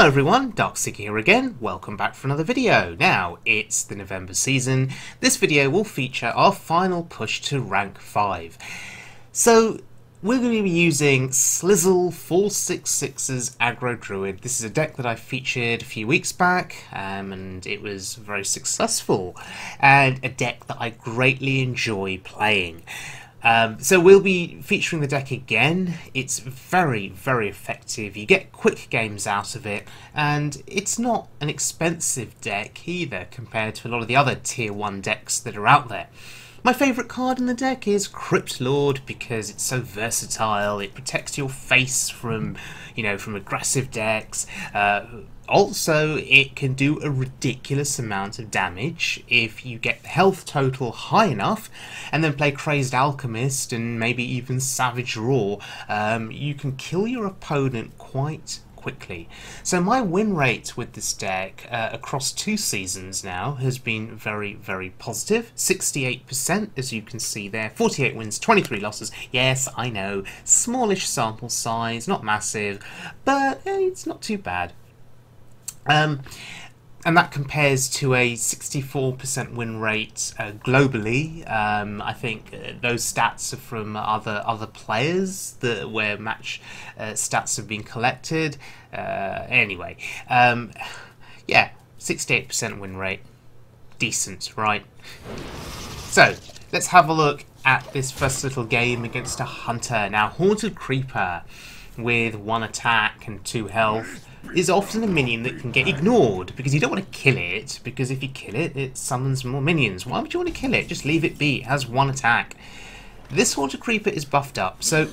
Hello everyone, Darkseeker here again. Welcome back for another video. Now, it's the November season. This video will feature our final push to rank 5. So, we're going to be using Slizzle466's Aggro Druid. This is a deck that I featured a few weeks back, and it was very successful, and a deck that I greatly enjoy playing. So we'll be featuring the deck again. It's very, very effective. You get quick games out of it, and it's not an expensive deck either compared to a lot of the other tier 1 decks that are out there. My favourite card in the deck is Crypt Lord because it's so versatile. It protects your face from, from aggressive decks. Also, it can do a ridiculous amount of damage if you get the health total high enough and then play Crazed Alchemist and maybe even Savage Roar. You can kill your opponent quite quickly. So my win rate with this deck across 2 seasons now has been very, very positive. 68%, as you can see there. 48 wins, 23 losses. Yes, I know, smallish sample size, not massive, but it's not too bad. And that compares to a 64% win rate globally. I think those stats are from other players where match stats have been collected. Anyway, yeah, 68% win rate, decent, right? So let's have a look at this first little game against a hunter. Now, Haunted Creeper with 1 attack and 2 health is often a minion that can get ignored because you don't want to kill it, because if you kill it, it summons more minions. Why would you want to kill it? Just leave it be. It has 1 attack. This Haunted Creeper is buffed up, so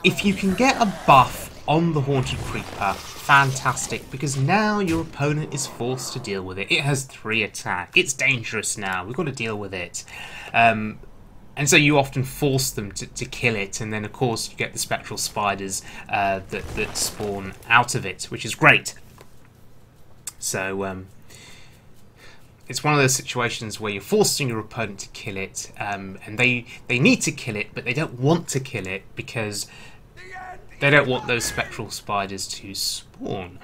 if you can get a buff on the Haunted Creeper, fantastic, because now your opponent is forced to deal with it. It has 3 attack. It's dangerous now. We've got to deal with it. And so you often force them to kill it, and then of course you get the spectral spiders that spawn out of it, which is great. So it's one of those situations where you're forcing your opponent to kill it, and they need to kill it, but they don't want to kill it because they don't want those spectral spiders to spawn.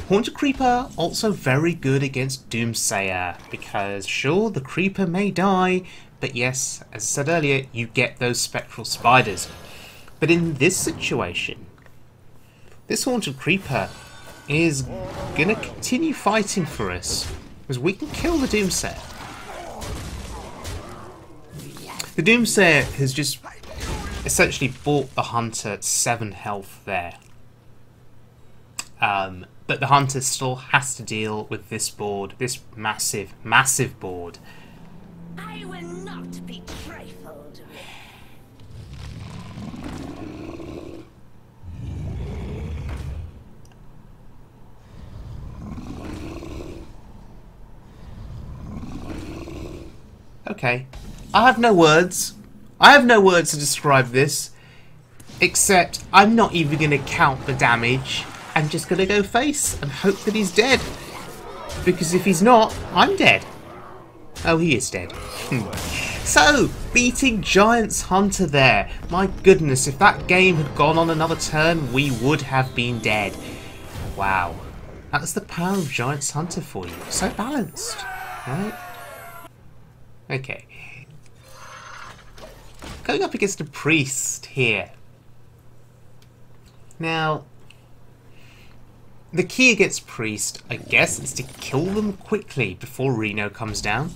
Haunted Creeper also very good against Doomsayer, because sure, the Creeper may die, but yes, as I said earlier, you get those spectral spiders. But in this situation, this Haunted Creeper is going to continue fighting for us, because we can kill the Doomsayer. The Doomsayer has just essentially bought the Hunter 7 health there. But the Hunter still has to deal with this board, this massive, massive board. I will not be trifled with. Okay, I have no words. I have no words to describe this, except I'm not even going to count the damage. I'm just going to go face and hope that he's dead. Because if he's not, I'm dead. Oh, he is dead. So, beating Giant's Hunter there. My goodness, if that game had gone on another turn, we would have been dead. Wow. That's the power of Giant's Hunter for you. So balanced, right? Okay. Going up against a priest here. Now, the key against priest, I guess, is to kill them quickly before Reno comes down.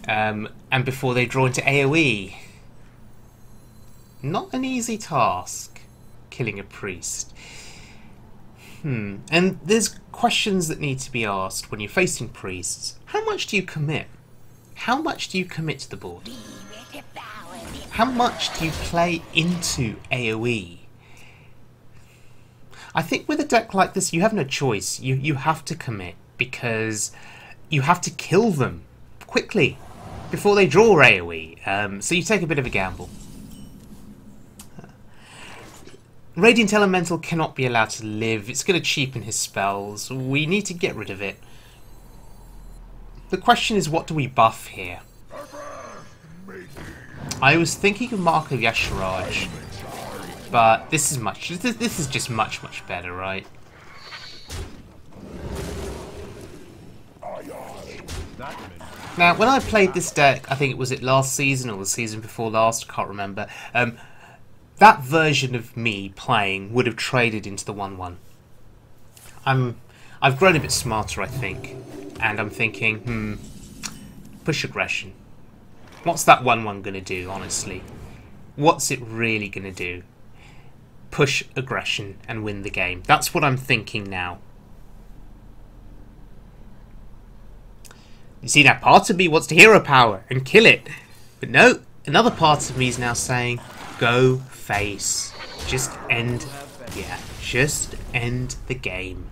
And before they draw into AoE. Not an easy task, killing a priest. And there's questions that need to be asked when you're facing priests. How much do you commit? How much do you commit to the board? How much do you play into AoE? I think with a deck like this, you have no choice. You have to commit, because you have to kill them quickly before they draw AoE. So you take a bit of a gamble. Radiant Elemental cannot be allowed to live. It's going to cheapen his spells. We need to get rid of it. The question is, what do we buff here? I was thinking of Mark of Yasharaj, but this is just much better, right? Now, when I played this deck, I think it was last season or the season before last, I can't remember. That version of me playing would have traded into the 1/1. I've grown a bit smarter, I think, and I'm thinking, push aggression. What's that 1/1 going to do, honestly? What's it really going to do? Push aggression and win the game. That's what I'm thinking now. You see, that part of me wants to hero power and kill it. But no, another part of me is now saying, go face. Just end the game.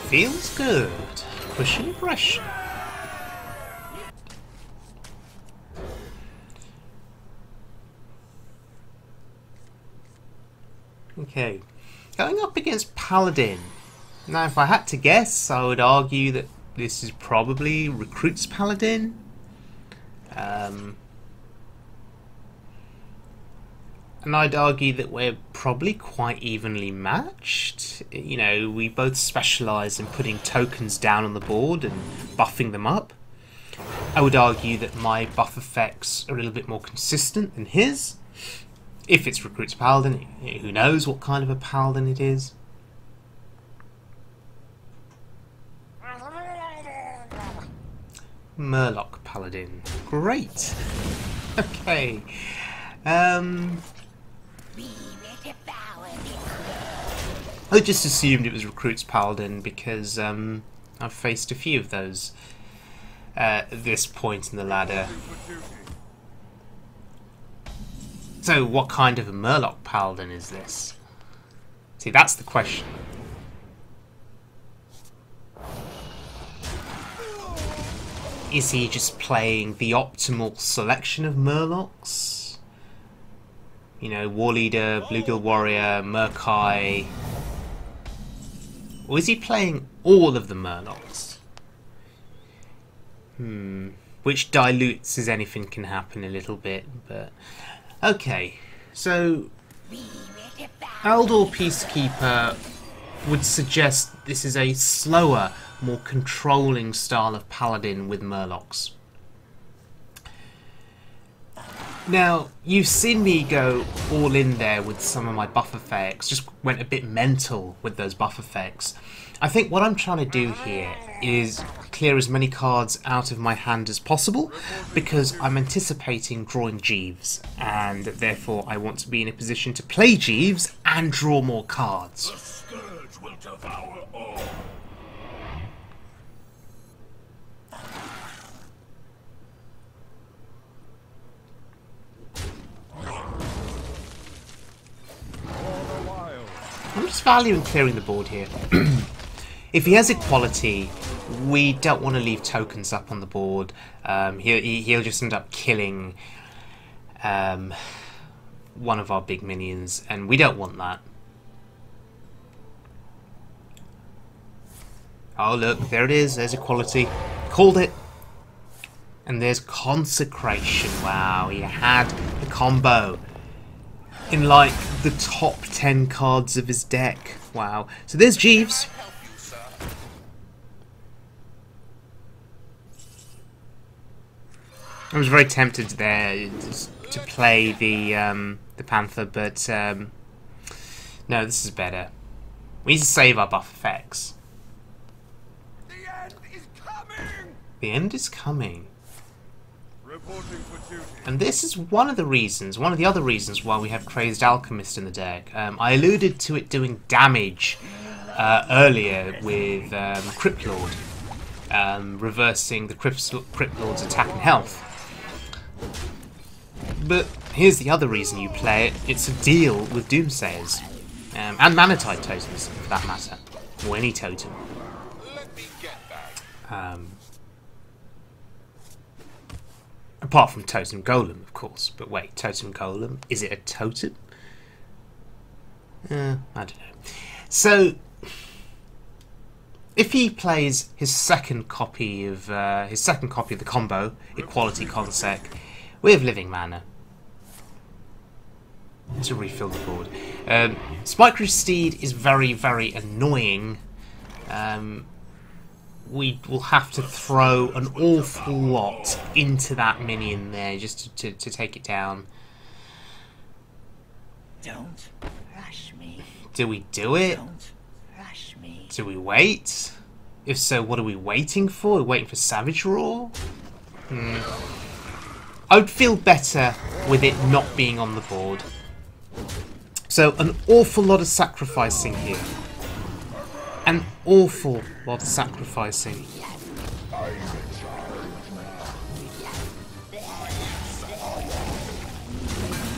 Feels good. Pushing aggression. Okay, going up against Paladin. Now, if I had to guess, I would argue that this is probably Recruits Paladin. And I'd argue that we're probably quite evenly matched. You know, we both specialise in putting tokens down on the board and buffing them up. I would argue that my buff effects are a little bit more consistent than his. If it's Recruits Paladin, who knows what kind of a Paladin it is. Murloc Paladin. Great. Okay. I just assumed it was Recruits Paladin because I've faced a few of those at this point in the ladder. So what kind of a Murloc Paladin is this? See, that's the question. Is he just playing the optimal selection of Murlocs? You know, War Leader, Bluegill Warrior, Murkai. Or is he playing all of the Murlocs? Which dilutes as anything can happen a little bit, but... Okay, so... Eldor Peacekeeper would suggest this is a slower, more controlling style of Paladin with Murlocs. Now, you've seen me go all in there with some of my buff effects, just went a bit mental with those buff effects. I think what I'm trying to do here is clear as many cards out of my hand as possible, because I'm anticipating drawing Jeeves, and therefore I want to be in a position to play Jeeves and draw more cards. The scourge will devour all. I'm just valuing clearing the board here. If he has equality, we don't want to leave tokens up on the board. He'll just end up killing one of our big minions, and we don't want that. Oh look, there it is, there's equality. Called it. And there's Consecration. Wow, he had the combo in like the top 10 cards of his deck. Wow. So there's Jeeves. I was very tempted there to play the Panther, but no, this is better. We need to save our buff effects. The end is coming. The end is coming. Reporting for duty. And this is one of the other reasons why we have Crazed Alchemist in the deck. I alluded to it doing damage earlier with Crypt Lord, reversing the Crypt Lord's attack and health. But here's the other reason you play it. It's a deal with Doomsayers. And Manatide totems, for that matter. Or any totem. Let me get that. Apart from Totem Golem, of course. But wait, Totem Golem, is it a totem? I don't know. So, if he plays his second copy of the combo, Equality Consec, we have Living Mana to refill the board. Spike Steed is very, very annoying we will have to throw an awful lot into that minion there just to take it down. Don't rush me. Do we do it? Don't rush me. Do we wait? If so, what are we waiting for? We're waiting for Savage Roar? I would feel better with it not being on the board. So, an awful lot of sacrificing here. An awful lot of sacrificing.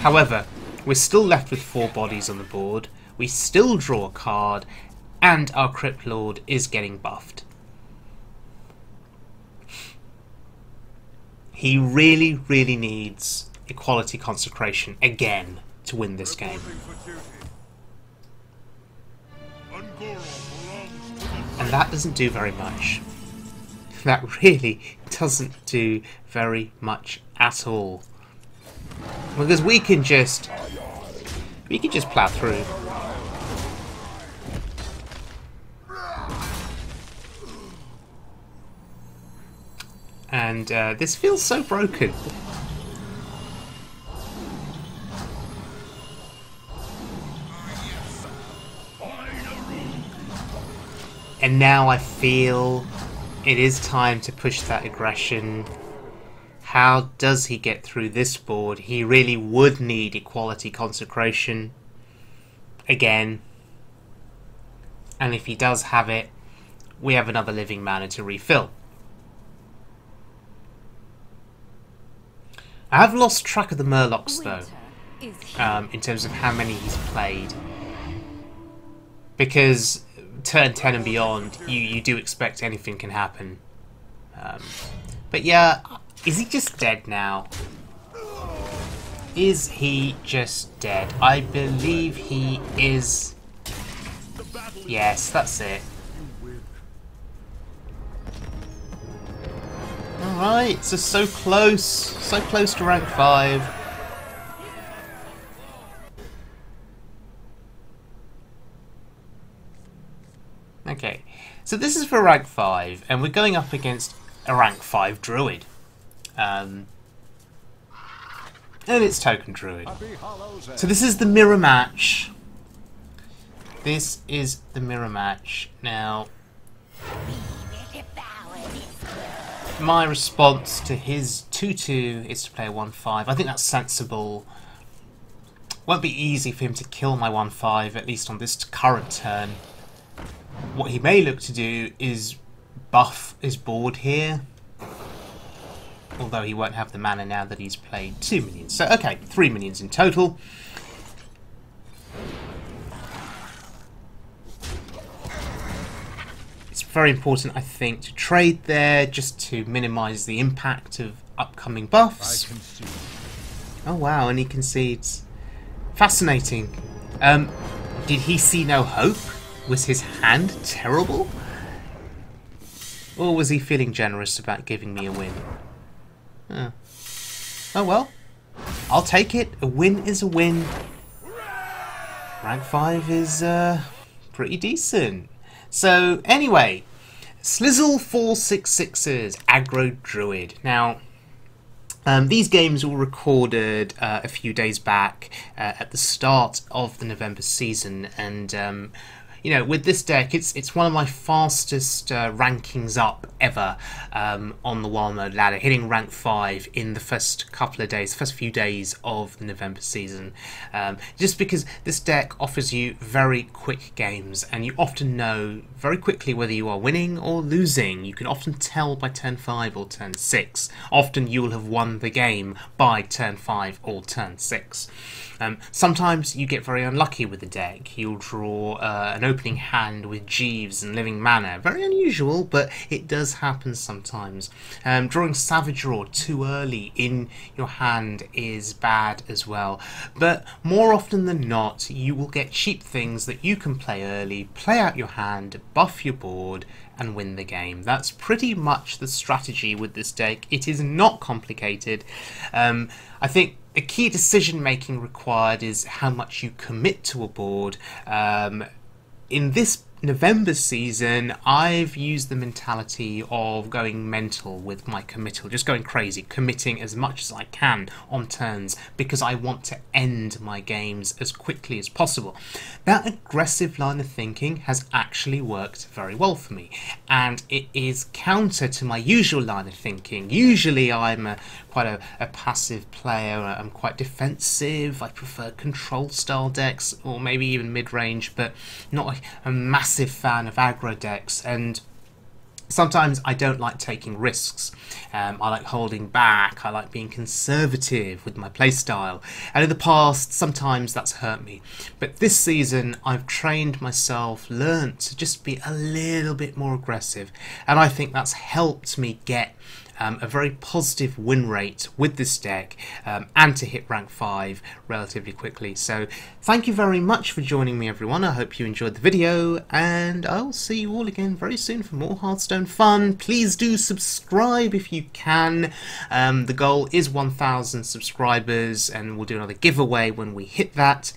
However, we're still left with 4 bodies on the board. We still draw a card, and our Crypt Lord is getting buffed. He really, really needs Equality Consecration again to win this game. And that doesn't do very much. That really doesn't do very much at all. Because we can just plow through. And this feels so broken. And now I feel it is time to push that aggression. How does he get through this board? He really would need Equality Consecration again. And if he does have it, we have another living mana to refill. I have lost track of the Murlocs though, in terms of how many he's played. Because turn 10 and beyond, you do expect anything can happen. But yeah, is he just dead now? Is he just dead? I believe he is. Yes, that's it. Alright, so close to rank 5. Okay, so this is for rank 5, and we're going up against a rank 5 Druid. And it's Token Druid. So this is the mirror match. This is the mirror match. Now, my response to his 2-2 is to play a 1-5. I think that's sensible. Won't be easy for him to kill my 1-5, at least on this current turn. What he may look to do is buff his board here. Although he won't have the mana now that he's played 2 minions. So, okay, 3 minions in total. It's very important, I think, to trade there just to minimise the impact of upcoming buffs. Oh wow, and he concedes. Fascinating. Did he see no hope? Was his hand terrible? Or was he feeling generous about giving me a win? Oh well, I'll take it. A win is a win. Rank 5 is pretty decent. So anyway, Slizzle466's Aggro Druid. Now, these games were recorded a few days back at the start of the November season, and you know, with this deck, it's one of my fastest rankings up ever on the Wild Mode ladder, hitting rank 5 in the first couple of days, first few days of the November season. Just because this deck offers you very quick games, and you often know very quickly whether you are winning or losing. You can often tell by turn 5 or turn 6. Often you will have won the game by turn 5 or turn 6. Sometimes you get very unlucky with the deck. You'll draw an opening hand with Jeeves and Living Mana. Very unusual, but it does happen sometimes. Drawing Savage Roar too early in your hand is bad as well. But more often than not, you will get cheap things that you can play early, play out your hand, buff your board, and win the game. That's pretty much the strategy with this deck. It is not complicated. I think the key decision making required is how much you commit to a board. In this November season, I've used the mentality of going mental with my committal, just going crazy, committing as much as I can on turns because I want to end my games as quickly as possible. That aggressive line of thinking has actually worked very well for me, and it is counter to my usual line of thinking. Usually I'm quite a passive player, I'm quite defensive, I prefer control style decks or maybe even mid-range, but not a massive fan of aggro decks, and sometimes I don't like taking risks. I like holding back, I like being conservative with my playstyle, and in the past sometimes that's hurt me. But this season I've trained myself, learnt to just be a little bit more aggressive, and I think that's helped me get a very positive win rate with this deck, and to hit rank 5 relatively quickly. So thank you very much for joining me, everyone. I hope you enjoyed the video, and I'll see you all again very soon for more Hearthstone fun. Please do subscribe if you can. The goal is 1,000 subscribers, and we'll do another giveaway when we hit that.